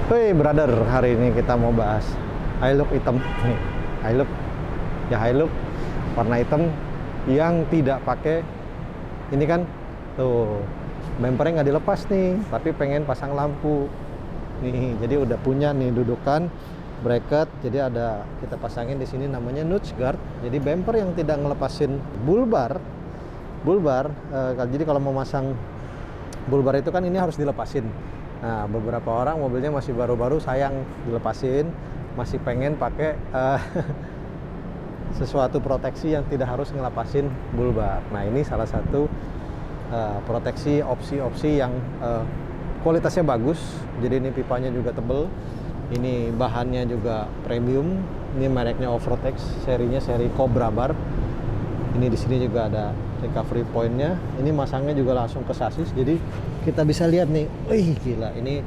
Woi brother, hari ini kita mau bahas Hilux hitam nih. Hilux, ya Hilux warna hitam yang tidak pakai ini kan tuh bempernya nggak dilepas nih, tapi pengen pasang lampu nih. Jadi udah punya nih dudukan bracket, jadi ada kita pasangin di sini namanya nudge guard. Jadi bumper yang tidak ngelepasin bullbar. Jadi kalau mau masang bullbar itu kan ini harus dilepasin. Nah, beberapa orang mobilnya masih baru-baru, sayang dilepasin, masih pengen pakai sesuatu proteksi yang tidak harus ngelepasin bullbar. Nah, ini salah satu proteksi opsi-opsi yang kualitasnya bagus. Jadi ini pipanya juga tebel, ini bahannya juga premium. Ini mereknya Offrotex, serinya seri Cobra Bar. Ini di sini juga ada recovery point-nya. Ini masangnya juga langsung ke sasis, jadi kita bisa lihat nih, wih gila, ini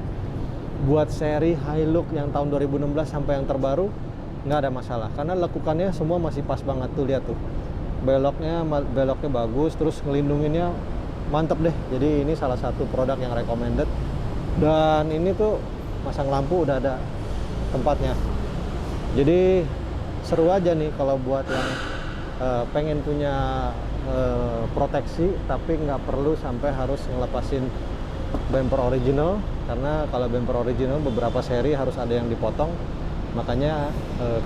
buat seri Hilux yang tahun 2016 sampai yang terbaru nggak ada masalah, karena lekukannya semua masih pas banget tuh, lihat tuh, beloknya bagus, terus ngelindunginnya mantep deh. Jadi ini salah satu produk yang recommended, dan ini tuh masang lampu udah ada tempatnya, jadi seru aja nih kalau buat yang pengen punya proteksi tapi nggak perlu sampai harus ngelepasin bumper original, karena kalau bumper original beberapa seri harus ada yang dipotong, makanya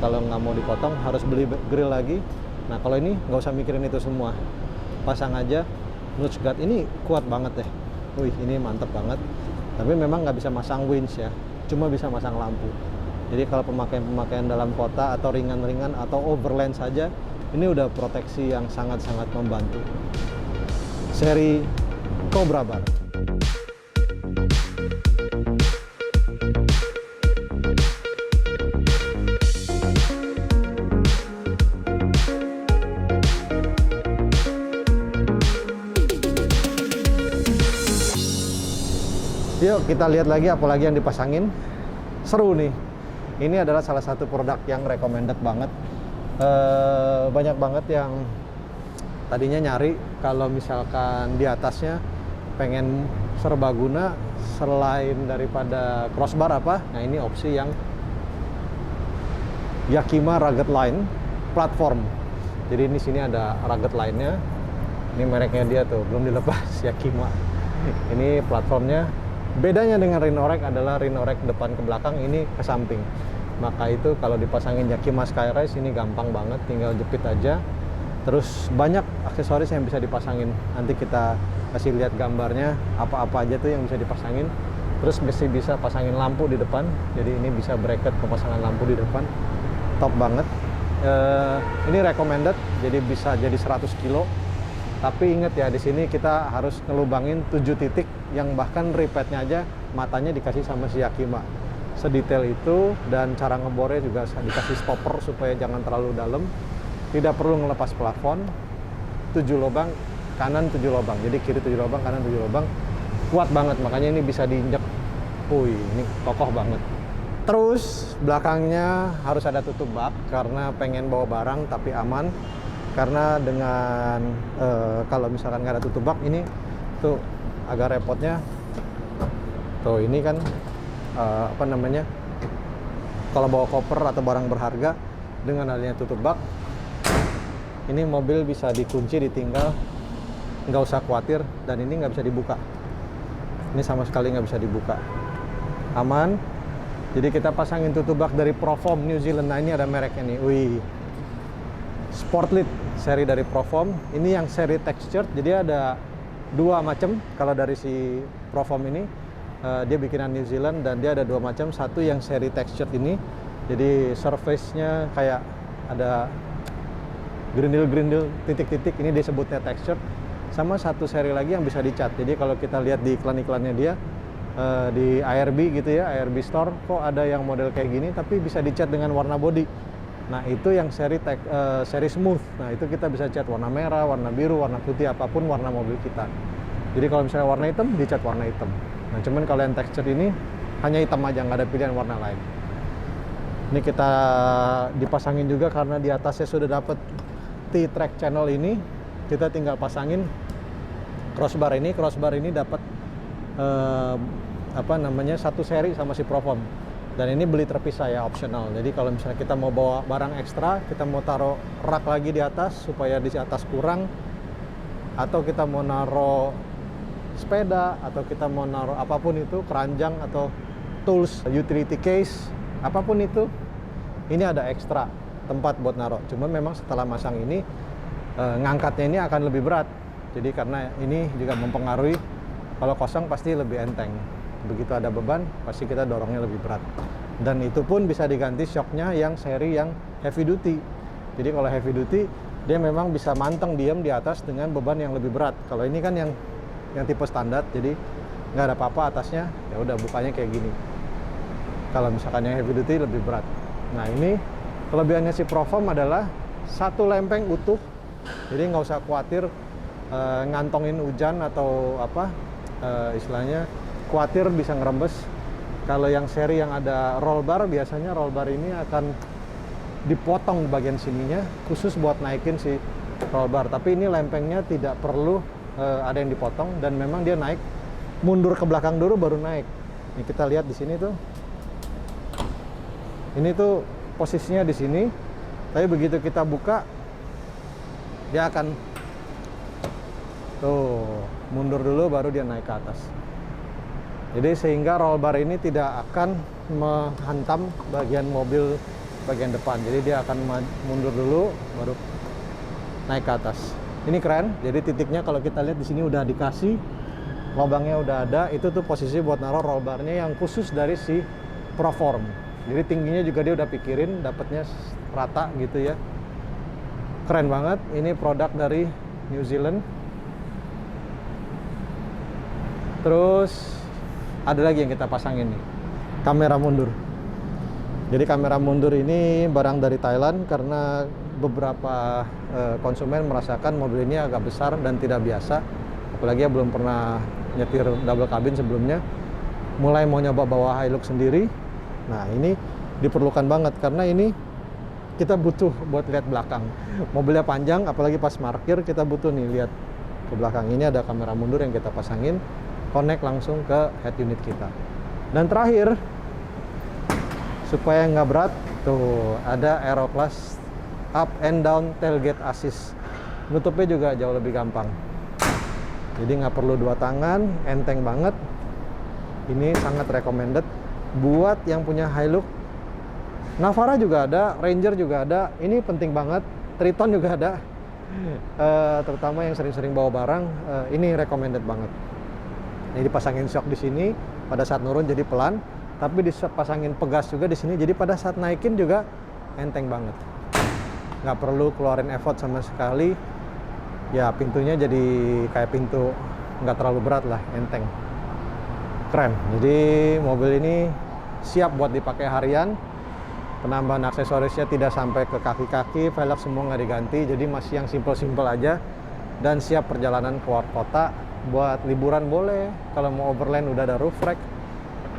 kalau nggak mau dipotong harus beli grill lagi. Nah, kalau ini nggak usah mikirin itu semua, pasang aja nudge guard. Ini kuat banget deh, wih ini mantep banget. Tapi memang nggak bisa masang winch ya, cuma bisa masang lampu. Jadi kalau pemakaian dalam kota atau ringan-ringan atau overland saja, ini udah proteksi yang sangat-sangat membantu. Seri Cobra Bar. Yuk kita lihat lagi apalagi yang dipasangin. Seru nih. Ini adalah salah satu produk yang recommended banget. Banyak banget yang tadinya nyari kalau misalkan di atasnya pengen serbaguna selain daripada crossbar apa. Nah, ini opsi yang Yakima Rugged Line platform. Jadi ini sini ada rugged line-nya. Ini mereknya dia tuh, belum dilepas, Yakima. Ini platformnya. Bedanya dengan Rhino-Rack adalah Rhino-Rack depan ke belakang, ini ke samping. Maka itu kalau dipasangin Yakima Skyrise ini gampang banget, tinggal jepit aja. Terus banyak aksesoris yang bisa dipasangin. Nanti kita kasih lihat gambarnya apa-apa aja tuh yang bisa dipasangin. Terus masih bisa pasangin lampu di depan. Jadi ini bisa bracket pemasangan lampu di depan. Top banget. Ini recommended, jadi bisa jadi 100 kilo. Tapi ingat ya, di sini kita harus ngelubangin 7 titik yang bahkan repadnya aja matanya dikasih sama si Yakima. Sedetail itu, dan cara ngebornya juga dikasih stopper supaya jangan terlalu dalam. Tidak perlu ngelepas plafon. 7 lubang, kanan 7 lubang. Jadi kiri 7 lubang, kanan 7 lubang. Kuat banget, makanya ini bisa diinjek. Wih, ini kokoh banget. Terus belakangnya harus ada tutup bak karena pengen bawa barang tapi aman. Karena dengan kalau misalkan nggak ada tutup bak, ini tuh agak repotnya. Tuh ini kan apa namanya, kalau bawa koper atau barang berharga, dengan adanya tutup bak, ini mobil bisa dikunci, ditinggal, nggak usah khawatir. Dan ini nggak bisa dibuka, ini sama sekali nggak bisa dibuka, aman. Jadi kita pasangin tutup bak dari Proform New Zealand. Nah, ini ada mereknya nih, wih, Sportlit seri dari Proform. Ini yang seri textured, jadi ada dua macam. Kalau dari si Proform ini, dia bikinan New Zealand, dan dia ada dua macam. Satu yang seri textured ini, jadi surface-nya kayak ada grindil-grindil, titik-titik, ini disebutnya textured. Sama satu seri lagi yang bisa dicat. Jadi kalau kita lihat di iklan-iklannya dia, di ARB gitu ya, ARB Store, kok ada yang model kayak gini tapi bisa dicat dengan warna body. Nah, itu yang seri smooth. Nah, itu kita bisa cat warna merah, warna biru, warna putih, apapun warna mobil kita. Jadi kalau misalnya warna hitam, dicat warna hitam. Nah, cuman kalau yang texture ini hanya hitam aja, nggak ada pilihan warna lain. Ini kita dipasangin juga karena di atasnya sudah dapat T-Track channel ini. Kita tinggal pasangin crossbar ini. Crossbar ini dapat apa namanya, satu seri sama si Proform. Dan ini beli terpisah ya, optional. Jadi kalau misalnya kita mau bawa barang ekstra, kita mau taruh rak lagi di atas supaya di atas kurang, atau kita mau naruh sepeda, atau kita mau naruh apapun itu, keranjang atau tools, utility case, apapun itu, ini ada ekstra tempat buat naruh. Cuma memang setelah masang ini, ngangkatnya ini akan lebih berat. Jadi karena ini juga mempengaruhi, kalau kosong pasti lebih enteng. Begitu ada beban, pasti kita dorongnya lebih berat. Dan itu pun bisa diganti shocknya yang seri yang heavy duty. Jadi kalau heavy duty, dia memang bisa manteng diam di atas dengan beban yang lebih berat. Kalau ini kan yang tipe standar, jadi nggak ada apa-apa atasnya, ya udah bukanya kayak gini. Kalau misalkan yang heavy duty lebih berat. Nah ini kelebihannya si Proform adalah satu lempeng utuh, jadi nggak usah khawatir ngantongin hujan atau apa, istilahnya khawatir bisa ngerembes. Kalau yang seri yang ada roll bar, biasanya roll bar ini akan dipotong bagian sininya khusus buat naikin si roll bar. Tapi ini lempengnya tidak perlu ada yang dipotong, dan memang dia naik mundur ke belakang dulu baru naik. Ini kita lihat di sini tuh. Ini tuh posisinya di sini. Tapi begitu kita buka, dia akan tuh mundur dulu baru dia naik ke atas. Jadi sehingga roll bar ini tidak akan menghantam bagian mobil bagian depan. Jadi dia akan mundur dulu baru naik ke atas. Ini keren. Jadi titiknya kalau kita lihat di sini udah dikasih, lubangnya udah ada. Itu tuh posisi buat naruh roll barnya yang khusus dari si Proform. Jadi tingginya juga dia udah pikirin, dapatnya rata gitu ya. Keren banget. Ini produk dari New Zealand. Terus ada lagi yang kita pasangin nih, kamera mundur. Jadi kamera mundur ini barang dari Thailand karena beberapa konsumen merasakan mobil ini agak besar dan tidak biasa. Apalagi ya belum pernah nyetir double cabin sebelumnya, mulai mau nyoba bawa Hilux sendiri. Nah ini diperlukan banget karena ini kita butuh buat lihat belakang. Mobilnya panjang, apalagi pas parkir kita butuh nih lihat ke belakang. Ini ada kamera mundur yang kita pasangin, connect langsung ke head unit kita. Dan terakhir, supaya nggak berat, tuh ada Aeroclass up and down tailgate assist. Nutupnya juga jauh lebih gampang. Jadi nggak perlu dua tangan, enteng banget. Ini sangat recommended buat yang punya Hilux. Navara juga ada, Ranger juga ada. Ini penting banget. Triton juga ada. Terutama yang sering-sering bawa barang, ini recommended banget. Jadi pasangin shock di sini pada saat nurun jadi pelan, tapi dipasangin pegas juga di sini. Jadi pada saat naikin juga enteng banget. Nggak perlu keluarin effort sama sekali. Ya pintunya jadi kayak pintu nggak terlalu berat lah, enteng. Keren. Jadi mobil ini siap buat dipakai harian. Penambahan aksesorisnya tidak sampai ke kaki-kaki, velg semua nggak diganti. Jadi masih yang simple-simple aja. Dan siap perjalanan keluar kota. Buat liburan boleh, kalau mau overland udah ada roof rack,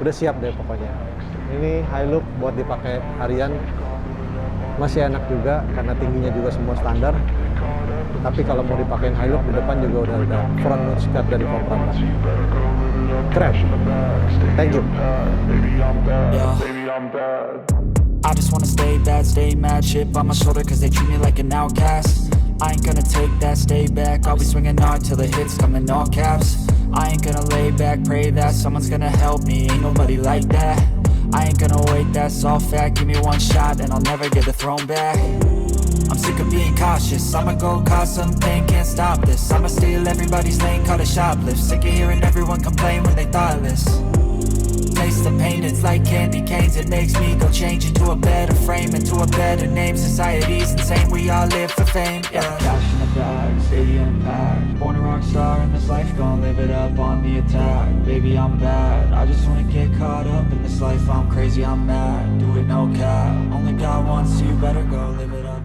udah siap deh pokoknya. Ini Hilux buat dipakai harian, masih enak juga karena tingginya juga semua standar. Tapi kalau mau dipakein Hilux di depan juga udah ada front mount skirt dari Cobra. Keren. Thank you. I just wanna stay bad, stay mad, chip on my shoulder cause they treat me like an outcast. I ain't gonna take that, stay back, I'll be swinging hard till the hits come in all caps. I ain't gonna lay back, pray that someone's gonna help me, ain't nobody like that. I ain't gonna wait, that's all fact, give me one shot and I'll never get the throne back. I'm sick of being cautious, I'ma go cause something, can't stop this. I'ma steal everybody's lane, call it shoplift. Sick of hearing everyone complain when they thoughtless. Taste the pain, it's like candy canes. It makes me go change into a better frame, into a better name. Society's insane, we all live for fame, yeah. Cash in the bag, stadium packed. Born a rock star in this life, gon' live it up on the attack. Baby, I'm bad, I just wanna get caught up in this life. I'm crazy, I'm mad, do it no cap. Only God wants you, better go live it up.